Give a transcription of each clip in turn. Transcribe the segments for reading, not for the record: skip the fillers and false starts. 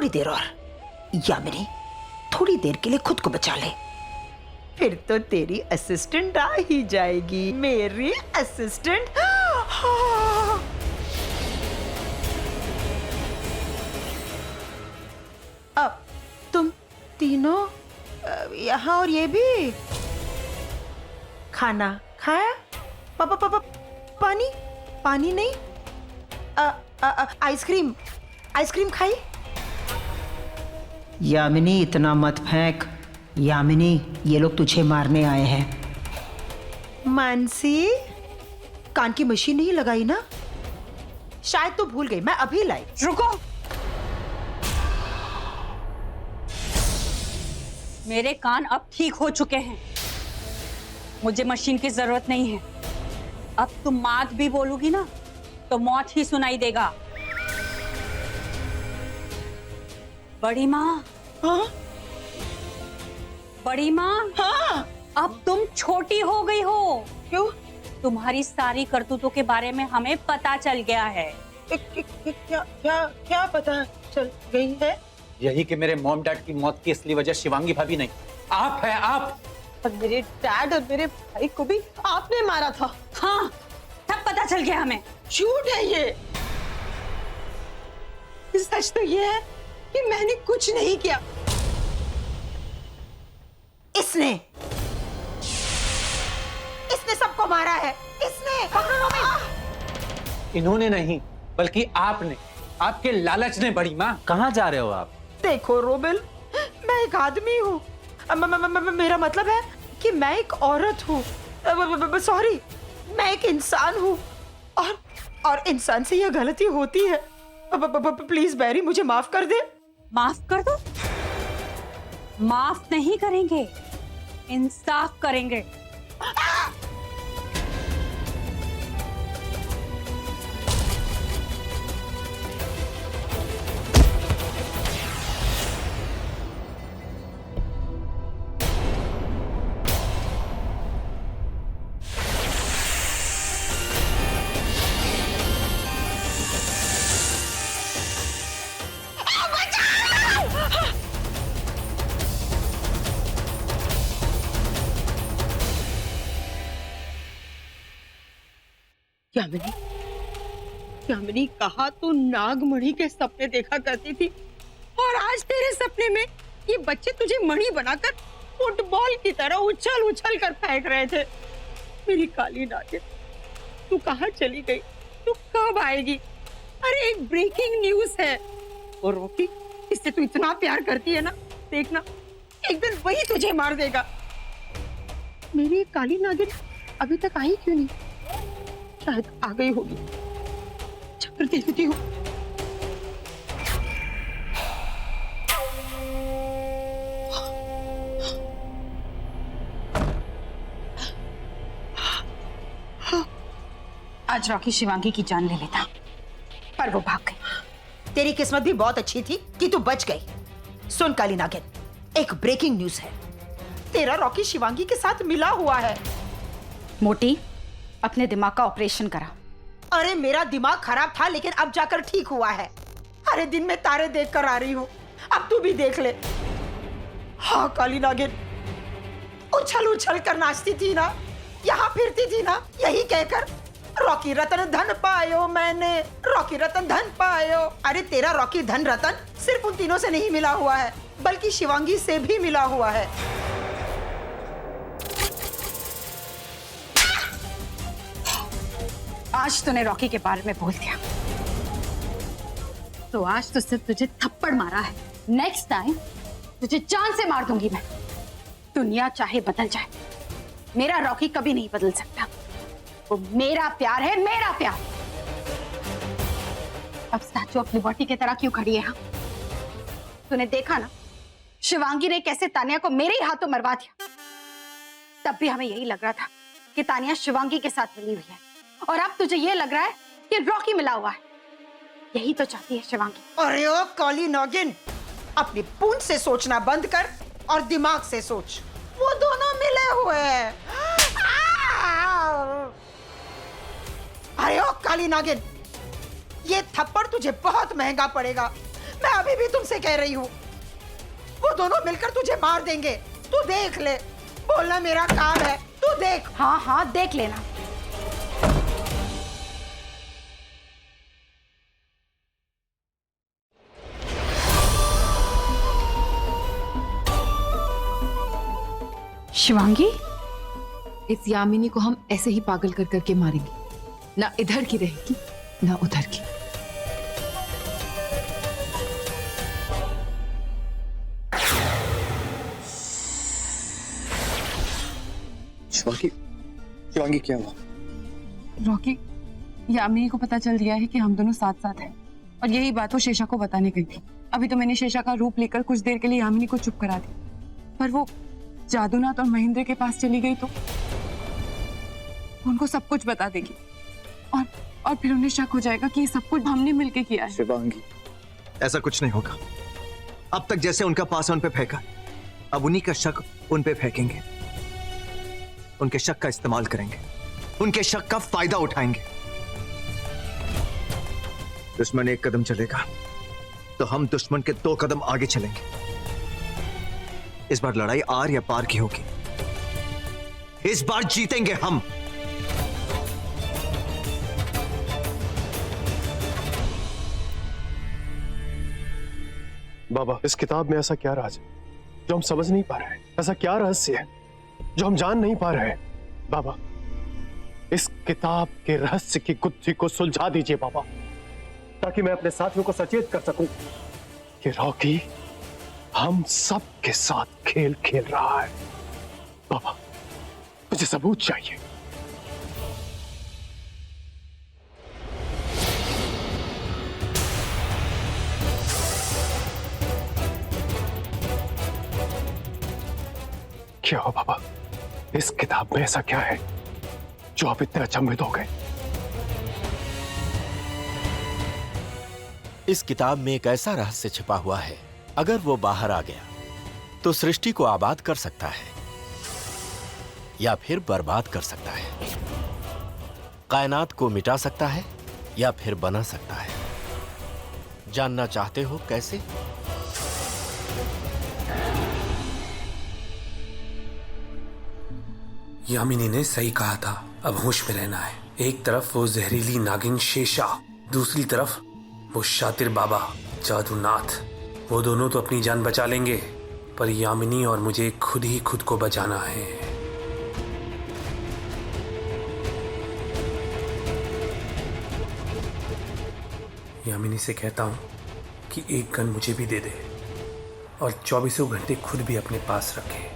थोड़ी देर और, यामिनी थोड़ी देर के लिए खुद को बचा ले, फिर तो तेरी असिस्टेंट आ ही जाएगी, मेरी असिस्टेंट। अब तुम तीनों यहाँ, और ये भी खाना खाया? पापा पापा पानी पानी नहीं, आइसक्रीम आइसक्रीम खाई? यामिनी इतना मत फेंक, यामिनी ये लोग तुझे मारने आए हैं। मानसी, कान की मशीन नहीं लगाई ना? शायद तो भूल गई, मैं अभी लाई। रुको, मेरे कान अब ठीक हो चुके हैं, मुझे मशीन की जरूरत नहीं है। अब तुम मात भी बोलोगी ना तो मौत ही सुनाई देगा। बड़ी माँ। हाँ? बड़ी माँ। हाँ? अब तुम छोटी हो गई हो। क्यों? तुम्हारी सारी करतूतों के बारे में हमें पता चल गया है। क्या क्या क्या पता चल गई है? यही कि मेरे मॉम डैड की मौत की असली वजह शिवांगी भाभी नहीं, आप है, आप। और मेरे डैड और मेरे भाई को भी आपने मारा था। हाँ, सब पता चल गया हमें। झूठ है ये। सच तो ये है कि मैंने कुछ नहीं किया। इसने सबको मारा है, इसने। इन्होंने नहीं, बल्कि आपने, आपके लालच ने। बड़ी माँ, कहाँ जा रहे हो आप? देखो रोबिल, मैं एक आदमी हूँ, मेरा मतलब है कि मैं एक औरत हूँ। सॉरी, मैं एक इंसान हूँ, और इंसान से यह गलती होती है। प्लीज बैरी, मुझे माफ कर दे। माफ कर दो? माफ नहीं करेंगे, इंसाफ करेंगे। यामिनी, कहा तू नागमणि के सपने देखा करती थी, और आज तेरे सपने में ये बच्चे तुझे मणि बनाकर फुटबॉल की तरह उछल उछल कर फेंक रहे थे। मेरी काली नागिन, तू कहाँ चली गई? तू कब आएगी? अरे एक ब्रेकिंग न्यूज है, और रॉकी, इससे तू इतना प्यार करती है ना, देखना एक दिन वही तुझे मार देगा। मेरी काली नागिन अभी तक आई क्यों नहीं? शायद आ गई होगी, चक्कर देखती हूँ। आज रॉकी शिवांगी की जान ले लेता, पर वो भाग गई। तेरी किस्मत भी बहुत अच्छी थी कि तू बच गई। सुन काली नागिन, एक ब्रेकिंग न्यूज है, तेरा रॉकी शिवांगी के साथ मिला हुआ है। मोटी, अपने दिमाग का ऑपरेशन करा। अरे मेरा दिमाग खराब था, लेकिन अब जाकर ठीक हुआ है। अरे दिन में तारे देख कर आ रही हूँ, अब तू भी देख ले। हाँ काली नागिन, उछल उछल कर नाचती थी ना, यहाँ फिरती थी ना, यही कहकर रॉकी रतन धन पायो मैंने, रॉकी रतन धन पायो। अरे तेरा रॉकी धन रतन सिर्फ उन तीनों से नहीं मिला हुआ है, बल्कि शिवांगी से भी मिला हुआ है। आज तूने रॉकी के बारे में बोल दिया, तो आज तो सिर्फ तुझे थप्पड़ मारा है, नेक्स्ट टाइम तुझे जान से मार दूंगी मैं। दुनिया चाहे बदल जाए, मेरा रॉकी कभी नहीं बदल सकता। वो मेरा प्यार है, मेरा प्यार। अब स्टैचू ऑफ लिबर्टी की तरह क्यों खड़ी है? हाँ, तूने देखा ना शिवांगी ने कैसे तानिया को मेरे ही हाथों मरवा दिया। तब भी हमें यही लग रहा था कि तानिया शिवांगी के साथ मिली हुई है, और अब तुझे ये लग रहा है कि रॉकी मिला हुआ है। यही तो चाहती है शिवांगी। अरे ओ काली नागिन, अपनी पूंछ से सोचना बंद कर और दिमाग से सोच। वो दोनों मिले हुए हैं। अरे ओ काली नागिन, ये थप्पड़ तुझे बहुत महंगा पड़ेगा। मैं अभी भी तुमसे कह रही हूँ, वो दोनों मिलकर तुझे मार देंगे। तू देख ले, बोलना मेरा काम है, तू देख। हाँ हाँ देख लेना। शिवांगी, इस यामिनी को हम ऐसे ही पागल कर करके मारेंगे, ना इधर की रहेगी ना उधर की। शिवांगी, शिवांगी क्या हुआ? रॉकी, यामिनी को पता चल गया है कि हम दोनों साथ साथ हैं और यही बात वो शेषा को बताने गई थी। अभी तो मैंने शेषा का रूप लेकर कुछ देर के लिए यामिनी को चुप करा दी, पर वो जादूनाथ और महेंद्र के पास चली गई तो उनको सब कुछ बता देगी और फिर उन्हें शक हो जाएगा कि ये सब कुछ हमने मिलके किया है। शिवांगी, ऐसा कुछ नहीं होगा। अब तक जैसे उनका पासा उन पे फेंका, अब उन्हीं का शक उन पे फेंकेंगे। उनके शक का इस्तेमाल करेंगे, उनके शक का फायदा उठाएंगे। दुश्मन एक कदम चलेगा तो हम दुश्मन के 2 कदम आगे चलेंगे। इस बार लड़ाई आर या पार की होगी। इस बार जीतेंगे हम। बाबा, इस किताब में ऐसा क्या राज है जो हम समझ नहीं पा रहे हैं? ऐसा क्या रहस्य है जो हम जान नहीं पा रहे हैं? बाबा, इस किताब के रहस्य की गुत्थी को सुलझा दीजिए बाबा, ताकि मैं अपने साथियों को सचेत कर सकूं कि रॉकी हम सब के साथ खेल खेल रहा है। बाबा, मुझे सबूत चाहिए। क्या हो बाबा, इस किताब में ऐसा क्या है जो आप इतने अचंभित हो गए? इस किताब में एक ऐसा रहस्य छिपा हुआ है, अगर वो बाहर आ गया तो सृष्टि को आबाद कर सकता है या फिर बर्बाद कर सकता है, कायनात को मिटा सकता है या फिर बना सकता है। जानना चाहते हो कैसे? यामिनी ने सही कहा था, अब होश में रहना है। एक तरफ वो जहरीली नागिन शेषा, दूसरी तरफ वो शातिर बाबा जादूनाथ। वो दोनों तो अपनी जान बचा लेंगे, पर यामिनी और मुझे खुद ही खुद को बचाना है। यामिनी से कहता हूं कि एक गन मुझे भी दे दे और 24 घंटे खुद भी अपने पास रखे।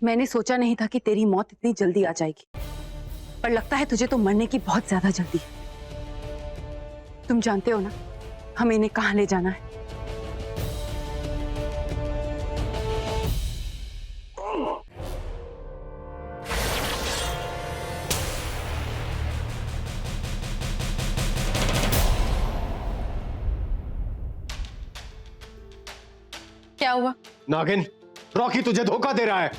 मैंने सोचा नहीं था कि तेरी मौत इतनी जल्दी आ जाएगी, पर लगता है तुझे तो मरने की बहुत ज्यादा जल्दी है। तुम जानते हो ना हमें इन्हें कहां ले जाना है? क्या हुआ? नागिन, रॉकी तुझे धोखा दे रहा है।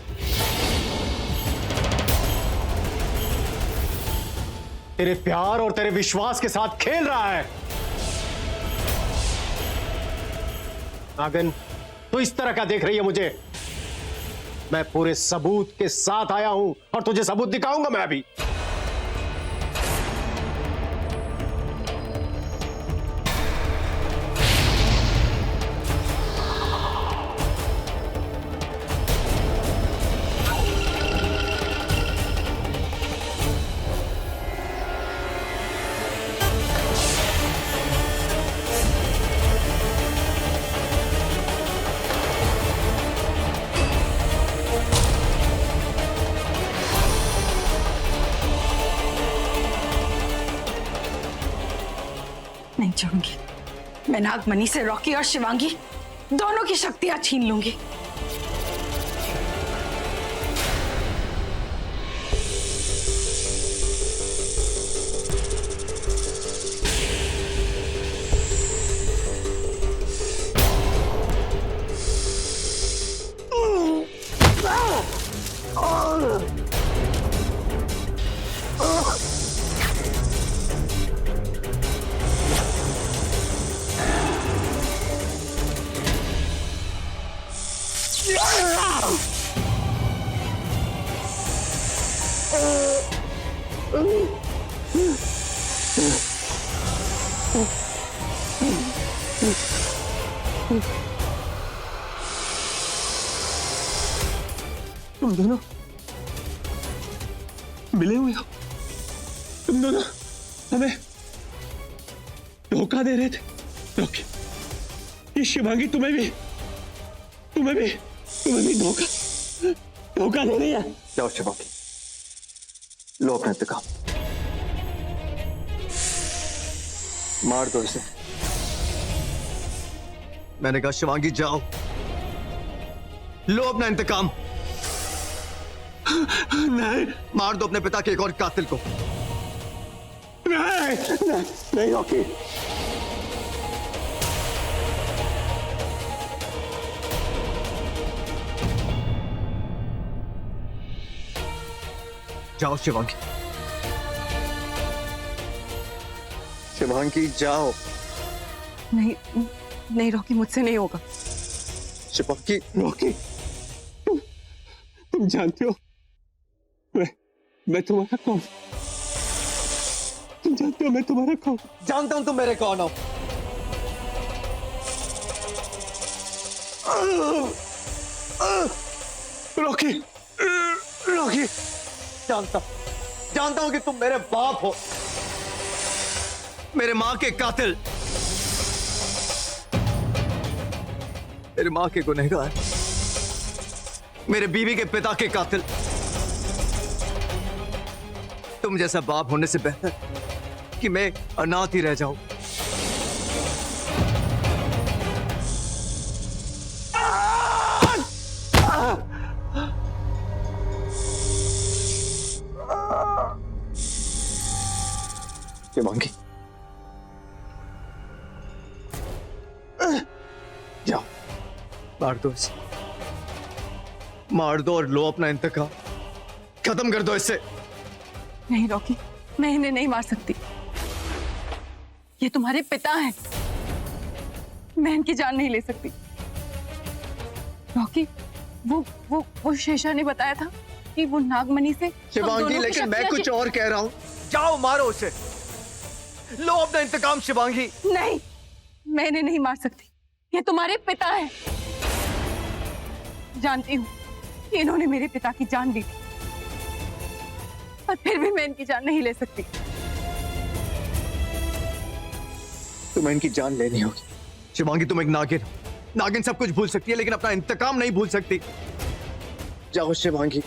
तेरे प्यार और तेरे विश्वास के साथ खेल रहा है। नागिन, तू इस तरह का देख रही है मुझे? मैं पूरे सबूत के साथ आया हूं और तुझे सबूत दिखाऊंगा मैं अभी। छोड़ूंगी। मैं नागमणि से रॉकी और शिवांगी दोनों की शक्तियां छीन लूंगी। तुम दोनों मिले हुए हो। तुम दोनों हमें धोखा दे रहे थे। रॉकी, ये शिवांगी तुम्हें भी धोखा दे रही है। जाओ शिवांगी, लो अपना इंतकाम, मार दो इसे। मैंने कहा शिवांगी जाओ, लो अपना इंतकाम। नहीं, मार दो अपने पिता के एक और कातिल को। नहीं रॉकी। जाओ शिवांगी, शिवांगी जाओ। नहीं नहीं रॉकी, मुझसे नहीं होगा। शिवांगी, रॉकी, तुम जानते हो मैं तुम्हारा कौन? तुम जानते हो मैं तुम्हारा कौन? जानता हूं तुम मेरे कौन हो। रॉकी, रॉकी, जानता हूं कि तुम मेरे बाप हो, मेरे मां के कातिल, मेरे मां के गुनहगार, मेरे बीवी के पिता के कातिल। तुम जैसा बाप होने से बेहतर कि मैं अनाथ ही रह जाऊं। शिवांगी, जाओ, मार दो इसे, मार दो और लो अपना इंतकाम, खत्म कर दो इसे। नहीं रॉकी, मैं इन्हें नहीं मार सकती। ये तुम्हारे पिता हैं, मैं इनकी जान नहीं ले सकती। रॉकी, वो शेषा ने बताया था कि वो नागमणि से शिवांगी, लेकिन मैं कुछ और कह रहा हूं। जाओ मारो उसे, लो अपना इंतकाम शिवांगी। नहीं, मैं इन्हें नहीं मार सकती। ये तुम्हारे पिता हैं। जानती हूँ कि इन्होंने मेरे पिता की जान ली थी, पर फिर भी मैं इनकी जान नहीं ले सकती। तुम्हें इनकी जान लेनी होगी शिवांगी। तुम एक नागिन हो। नागिन सब कुछ भूल सकती है लेकिन अपना इंतकाम नहीं भूल सकती। जाओ शिवांगी,